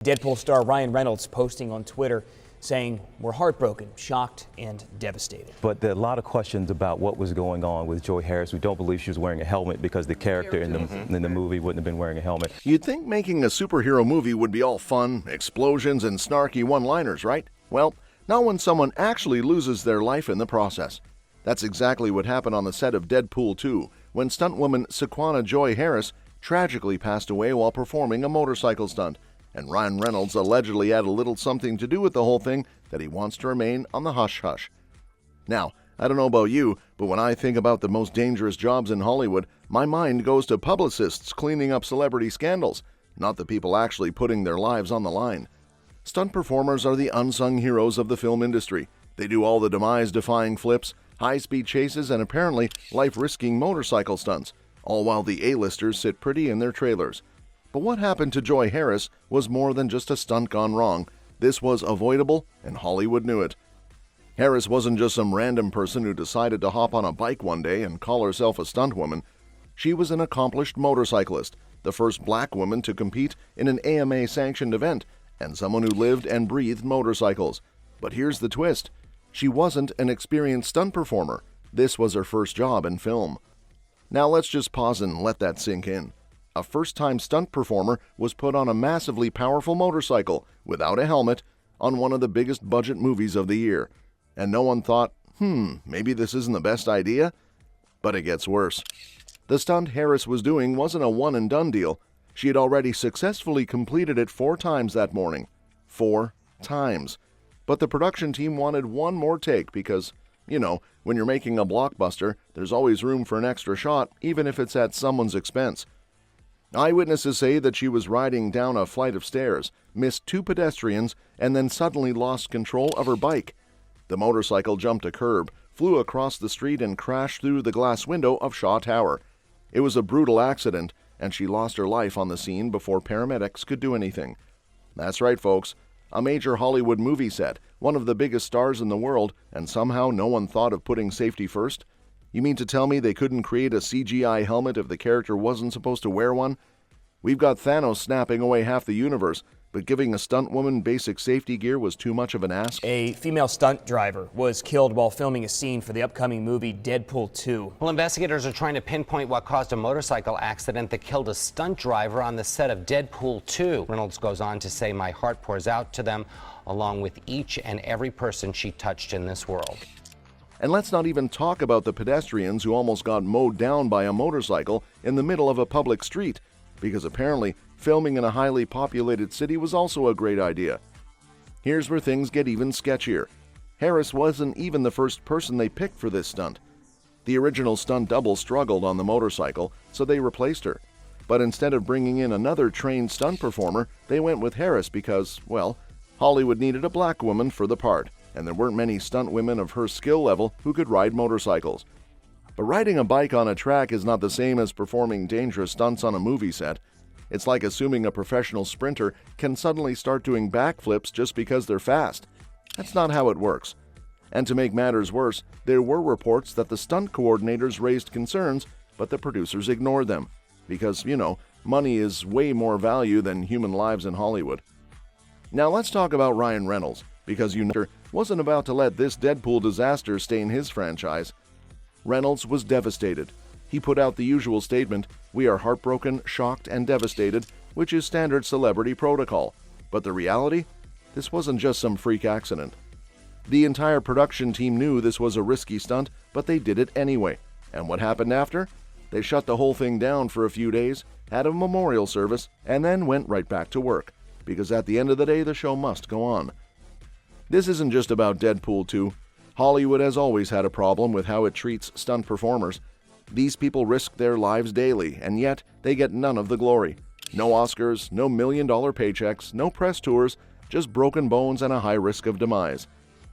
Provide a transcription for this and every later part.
Deadpool star Ryan Reynolds posting on Twitter saying, "We're heartbroken, shocked, and devastated." But there are a lot of questions about what was going on with Joy Harris. We don't believe she was wearing a helmet because the character in the movie wouldn't have been wearing a helmet. You'd think making a superhero movie would be all fun, explosions, and snarky one-liners, right? Well, not when someone actually loses their life in the process. That's exactly what happened on the set of Deadpool 2, when stuntwoman Sequana Joy Harris tragically passed away while performing a motorcycle stunt. And Ryan Reynolds allegedly had a little something to do with the whole thing that he wants to remain on the hush-hush. Now, I don't know about you, but when I think about the most dangerous jobs in Hollywood, my mind goes to publicists cleaning up celebrity scandals, not the people actually putting their lives on the line. Stunt performers are the unsung heroes of the film industry. They do all the demise-defying flips, high-speed chases, and apparently life-risking motorcycle stunts, all while the A-listers sit pretty in their trailers. But what happened to Joy Harris was more than just a stunt gone wrong. This was avoidable, and Hollywood knew it. Harris wasn't just some random person who decided to hop on a bike one day and call herself a stuntwoman. She was an accomplished motorcyclist, the first black woman to compete in an AMA-sanctioned event, and someone who lived and breathed motorcycles. But here's the twist. She wasn't an experienced stunt performer. This was her first job in film. Now let's just pause and let that sink in. A first-time stunt performer was put on a massively powerful motorcycle without a helmet on one of the biggest budget movies of the year. And no one thought, maybe this isn't the best idea? But it gets worse. The stunt Harris was doing wasn't a one-and-done deal. She had already successfully completed it 4 times that morning. 4 times. But the production team wanted one more take because, when you're making a blockbuster, there's always room for an extra shot, even if it's at someone's expense. Eyewitnesses say that she was riding down a flight of stairs, missed 2 pedestrians, and then suddenly lost control of her bike. The motorcycle jumped a curb, flew across the street, and crashed through the glass window of Shaw Tower. It was a brutal accident, and she lost her life on the scene before paramedics could do anything. That's right, folks. A major Hollywood movie set, one of the biggest stars in the world, and somehow no one thought of putting safety first? You mean to tell me they couldn't create a CGI helmet if the character wasn't supposed to wear one? We've got Thanos snapping away half the universe, but giving a stunt woman basic safety gear was too much of an ask? A female stunt driver was killed while filming a scene for the upcoming movie Deadpool 2. Well, investigators are trying to pinpoint what caused a motorcycle accident that killed a stunt driver on the set of Deadpool 2. Reynolds goes on to say, "My heart pours out to them, along with each and every person she touched in this world." And let's not even talk about the pedestrians who almost got mowed down by a motorcycle in the middle of a public street, because apparently filming in a highly populated city was also a great idea. Here's where things get even sketchier. Harris wasn't even the first person they picked for this stunt. The original stunt double struggled on the motorcycle, so they replaced her. But instead of bringing in another trained stunt performer, they went with Harris because, well, Hollywood needed a black woman for the part, and there weren't many stunt women of her skill level who could ride motorcycles. But riding a bike on a track is not the same as performing dangerous stunts on a movie set. It's like assuming a professional sprinter can suddenly start doing backflips just because they're fast. That's not how it works. And to make matters worse, there were reports that the stunt coordinators raised concerns, but the producers ignored them. Because, money is way more value than human lives in Hollywood. Now let's talk about Ryan Reynolds, because wasn't about to let this Deadpool disaster stain his franchise. Reynolds was devastated. He put out the usual statement, "We are heartbroken, shocked, and devastated," which is standard celebrity protocol. But the reality? This wasn't just some freak accident. The entire production team knew this was a risky stunt, but they did it anyway. And what happened after? They shut the whole thing down for a few days, had a memorial service, and then went right back to work. Because at the end of the day, the show must go on. This isn't just about Deadpool 2. Hollywood has always had a problem with how it treats stunt performers. These people risk their lives daily, and yet they get none of the glory. No Oscars, no million-dollar paychecks, no press tours, just broken bones and a high risk of demise.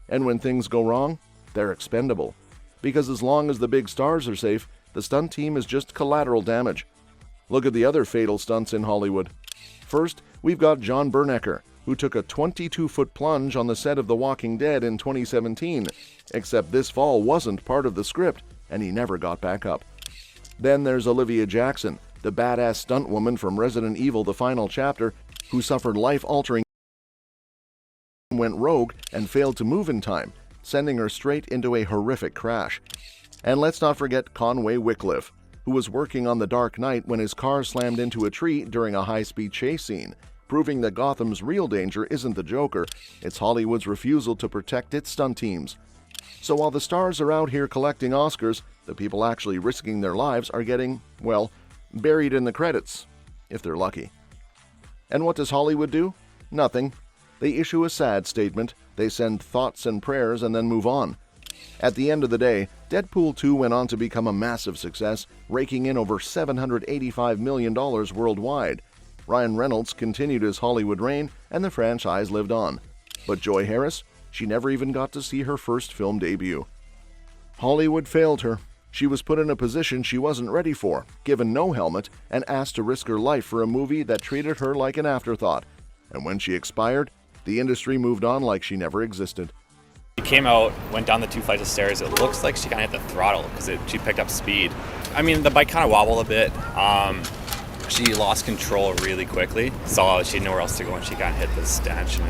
And when things go wrong, they're expendable. Because as long as the big stars are safe, the stunt team is just collateral damage. Look at the other fatal stunts in Hollywood. First, we've got John Bernecker, who took a 22-foot plunge on the set of The Walking Dead in 2017, except this fall wasn't part of the script, and he never got back up. Then there's Olivia Jackson, the badass stunt woman from Resident Evil: The Final Chapter. who suffered life-altering went rogue and failed to move in time, sending her straight into a horrific crash. And let's not forget Conway Wycliffe, who was working on The Dark Knight when his car slammed into a tree during a high-speed chase scene, proving that Gotham's real danger isn't the Joker, it's Hollywood's refusal to protect its stunt teams. So while the stars are out here collecting Oscars, the people actually risking their lives are getting, well, buried in the credits, if they're lucky. And what does Hollywood do? Nothing. They issue a sad statement, they send thoughts and prayers, and then move on. At the end of the day, Deadpool 2 went on to become a massive success, raking in over $785 million worldwide. Ryan Reynolds continued his Hollywood reign, and the franchise lived on. But Joy Harris? She never even got to see her first film debut. Hollywood failed her. She was put in a position she wasn't ready for, given no helmet, and asked to risk her life for a movie that treated her like an afterthought. And when she expired, the industry moved on like she never existed. She came out, went down the 2 flights of stairs. It looks like she kind of hit the throttle because she picked up speed. I mean, the bike kind of wobbled a bit. She lost control really quickly. Saw she had nowhere else to go, and she kind of hit the stanchion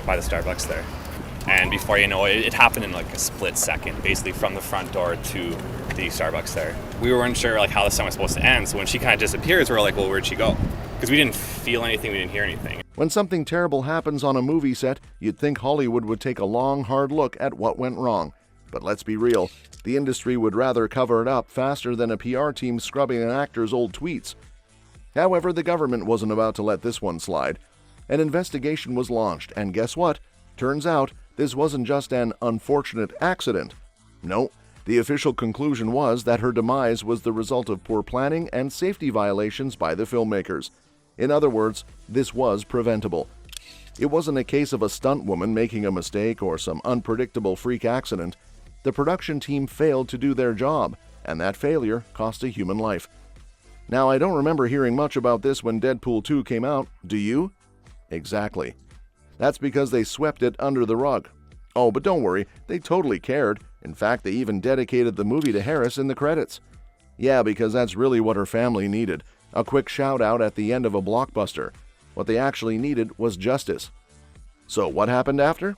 by the Starbucks there. And before you know it, it happened in like a split second, basically from the front door to the Starbucks there. We weren't sure like how the stunt was supposed to end, so when she kind of disappears, we were like, well, where'd she go? Because we didn't feel anything, we didn't hear anything. When something terrible happens on a movie set, you'd think Hollywood would take a long, hard look at what went wrong. But let's be real, the industry would rather cover it up faster than a PR team scrubbing an actor's old tweets. However, the government wasn't about to let this one slide. An investigation was launched, and guess what? Turns out, this wasn't just an unfortunate accident. No, the official conclusion was that her demise was the result of poor planning and safety violations by the filmmakers. In other words, this was preventable. It wasn't a case of a stunt woman making a mistake or some unpredictable freak accident. The production team failed to do their job, and that failure cost a human life. Now, I don't remember hearing much about this when Deadpool 2 came out, do you? Exactly. That's because they swept it under the rug. Oh, but don't worry, they totally cared. In fact, they even dedicated the movie to Harris in the credits. Yeah, because that's really what her family needed. A quick shout-out at the end of a blockbuster. What they actually needed was justice. So what happened after?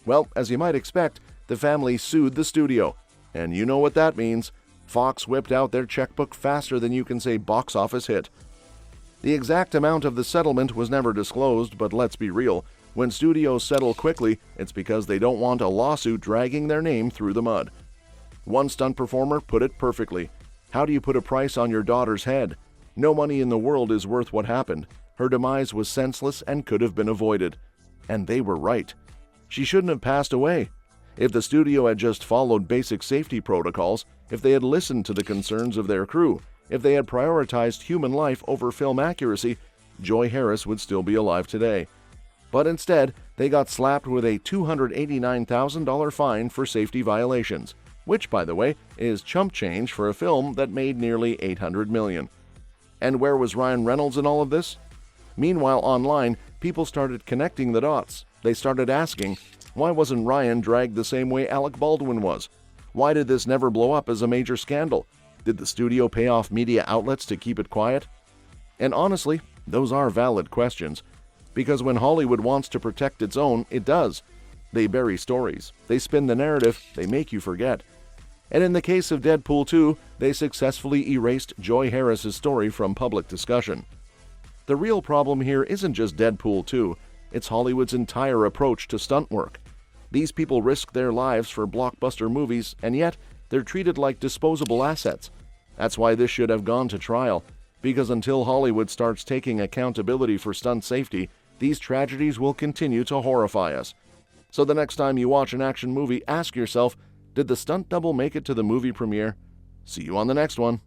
Well, as you might expect, the family sued the studio. And you know what that means. Fox whipped out their checkbook faster than you can say box office hit. The exact amount of the settlement was never disclosed, but let's be real. When studios settle quickly, it's because they don't want a lawsuit dragging their name through the mud. One stunt performer put it perfectly. How do you put a price on your daughter's head? No money in the world is worth what happened. Her demise was senseless and could have been avoided. And they were right. She shouldn't have passed away. If the studio had just followed basic safety protocols, if they had listened to the concerns of their crew, if they had prioritized human life over film accuracy, Joy Harris would still be alive today. But instead, they got slapped with a $289,000 fine for safety violations, which, by the way, is chump change for a film that made nearly $800 million. And where was Ryan Reynolds in all of this? Meanwhile, online, people started connecting the dots. They started asking, why wasn't Ryan dragged the same way Alec Baldwin was? Why did this never blow up as a major scandal? Did the studio pay off media outlets to keep it quiet? And honestly, those are valid questions. Because when Hollywood wants to protect its own, it does. They bury stories, they spin the narrative, they make you forget. And in the case of Deadpool 2, they successfully erased Joy Harris's story from public discussion. The real problem here isn't just Deadpool 2, it's Hollywood's entire approach to stunt work. These people risk their lives for blockbuster movies, and yet they're treated like disposable assets. That's why this should have gone to trial, because until Hollywood starts taking accountability for stunt safety, these tragedies will continue to horrify us. So the next time you watch an action movie, ask yourself, did the stunt double make it to the movie premiere? See you on the next one.